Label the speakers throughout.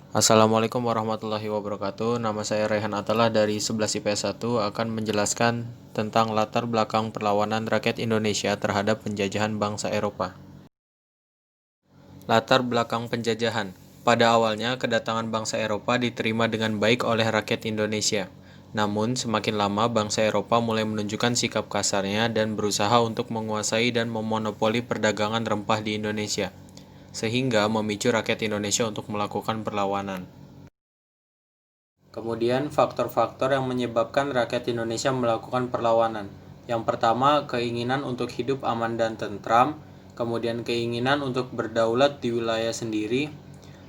Speaker 1: Assalamualaikum warahmatullahi wabarakatuh. Nama saya Rehan Atalah dari 11 IPS 1 akan menjelaskan tentang latar belakang perlawanan rakyat Indonesia terhadap penjajahan bangsa Eropa. Latar belakang penjajahan. Pada awalnya, kedatangan bangsa Eropa diterima dengan baik oleh rakyat Indonesia. Namun, semakin lama bangsa Eropa mulai menunjukkan sikap kasarnya dan berusaha untuk menguasai dan memonopoli perdagangan rempah di Indonesia, sehingga memicu rakyat Indonesia untuk melakukan perlawanan. Kemudian, faktor-faktor yang menyebabkan rakyat Indonesia melakukan perlawanan. Yang pertama, keinginan untuk hidup aman dan tentram, kemudian keinginan untuk berdaulat di wilayah sendiri,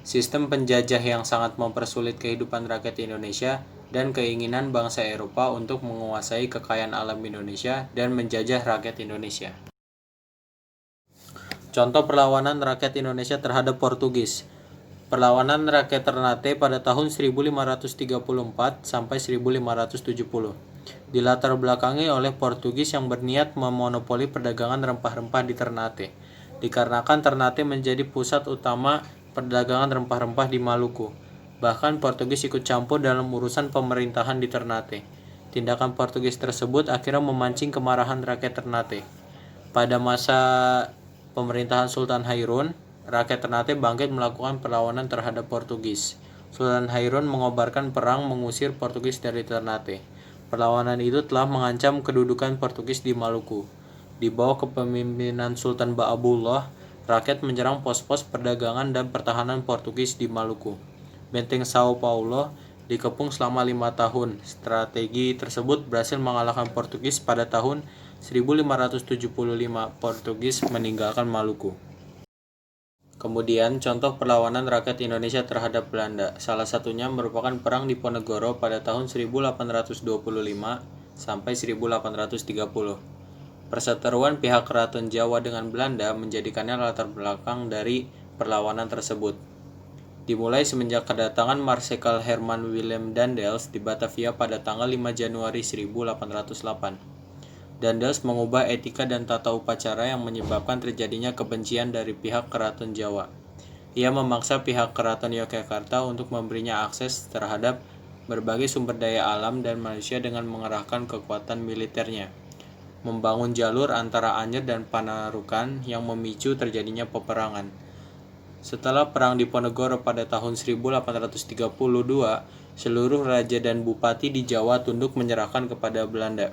Speaker 1: sistem penjajah yang sangat mempersulit kehidupan rakyat Indonesia, dan keinginan bangsa Eropa untuk menguasai kekayaan alam Indonesia dan menjajah rakyat Indonesia. Contoh perlawanan rakyat Indonesia terhadap Portugis. Perlawanan rakyat Ternate pada tahun 1534 sampai 1570 dilatar belakangi oleh Portugis yang berniat memonopoli perdagangan rempah-rempah di Ternate, dikarenakan Ternate menjadi pusat utama perdagangan rempah-rempah di Maluku. Bahkan Portugis ikut campur dalam urusan pemerintahan di Ternate. Tindakan Portugis tersebut akhirnya memancing kemarahan rakyat Ternate. Pada masa pemerintahan Sultan Hairun, rakyat Ternate bangkit melakukan perlawanan terhadap Portugis. Sultan Hairun mengobarkan perang mengusir Portugis dari Ternate. Perlawanan itu telah mengancam kedudukan Portugis di Maluku. Di bawah kepemimpinan Sultan Ba'abullah, rakyat menyerang pos-pos perdagangan dan pertahanan Portugis di Maluku. Benteng Sao Paulo dikepung selama 5 tahun. Strategi tersebut berhasil mengalahkan Portugis pada tahun 1575. Portugis meninggalkan Maluku. Kemudian, contoh perlawanan rakyat Indonesia terhadap Belanda. Salah satunya merupakan Perang Diponegoro pada tahun 1825 sampai 1830. Perseteruan pihak Keraton Jawa dengan Belanda menjadikannya latar belakang dari perlawanan tersebut. Dimulai semenjak kedatangan Marsekal Herman Willem Daendels di Batavia pada tanggal 5 Januari 1808. Daendels mengubah etika dan tata upacara yang menyebabkan terjadinya kebencian dari pihak Keraton Jawa. Ia memaksa pihak Keraton Yogyakarta untuk memberinya akses terhadap berbagai sumber daya alam dan manusia dengan mengerahkan kekuatan militernya, membangun jalur antara Anyer dan Panarukan yang memicu terjadinya peperangan. Setelah Perang Diponegoro pada tahun 1832, seluruh raja dan bupati di Jawa tunduk menyerahkan kepada Belanda,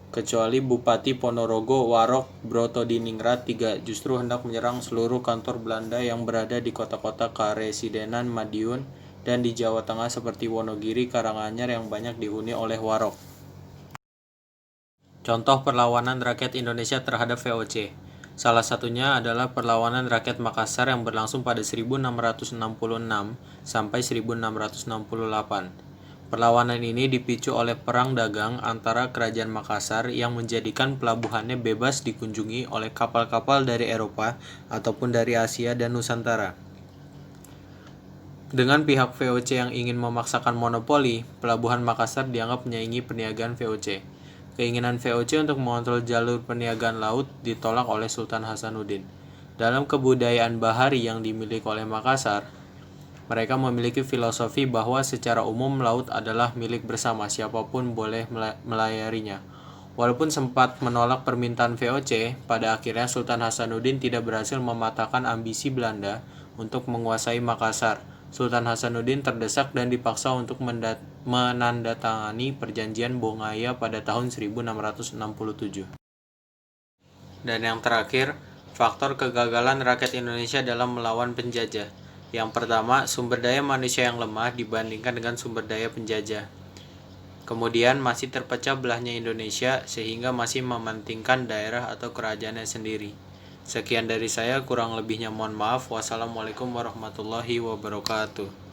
Speaker 1: kecuali Bupati Ponorogo Warok Brotodiningrat III justru hendak menyerang seluruh kantor Belanda yang berada di kota-kota Karesidenan Madiun dan di Jawa Tengah seperti Wonogiri, Karanganyar yang banyak dihuni oleh Warok. Contoh perlawanan rakyat Indonesia terhadap VOC. Salah satunya adalah perlawanan rakyat Makassar yang berlangsung pada 1666 sampai 1668. Perlawanan ini dipicu oleh perang dagang antara kerajaan Makassar yang menjadikan pelabuhannya bebas dikunjungi oleh kapal-kapal dari Eropa ataupun dari Asia dan Nusantara. Dengan pihak VOC yang ingin memaksakan monopoli, pelabuhan Makassar dianggap menyaingi perniagaan VOC. Keinginan VOC untuk mengontrol jalur perniagaan laut ditolak oleh Sultan Hasanuddin. Dalam kebudayaan bahari yang dimiliki oleh Makassar, mereka memiliki filosofi bahwa secara umum laut adalah milik bersama, siapapun boleh melayarinya. Walaupun sempat menolak permintaan VOC, pada akhirnya Sultan Hasanuddin tidak berhasil mematahkan ambisi Belanda untuk menguasai Makassar. Sultan Hasanuddin terdesak dan dipaksa untuk menandatangani perjanjian Bongaya pada tahun 1667. Dan yang terakhir, faktor kegagalan rakyat Indonesia dalam melawan penjajah. Yang pertama, sumber daya manusia yang lemah dibandingkan dengan sumber daya penjajah. Kemudian masih terpecah belahnya Indonesia sehingga masih mementingkan daerah atau kerajaannya sendiri. Sekian dari saya, kurang lebihnya mohon maaf. Wassalamualaikum warahmatullahi wabarakatuh.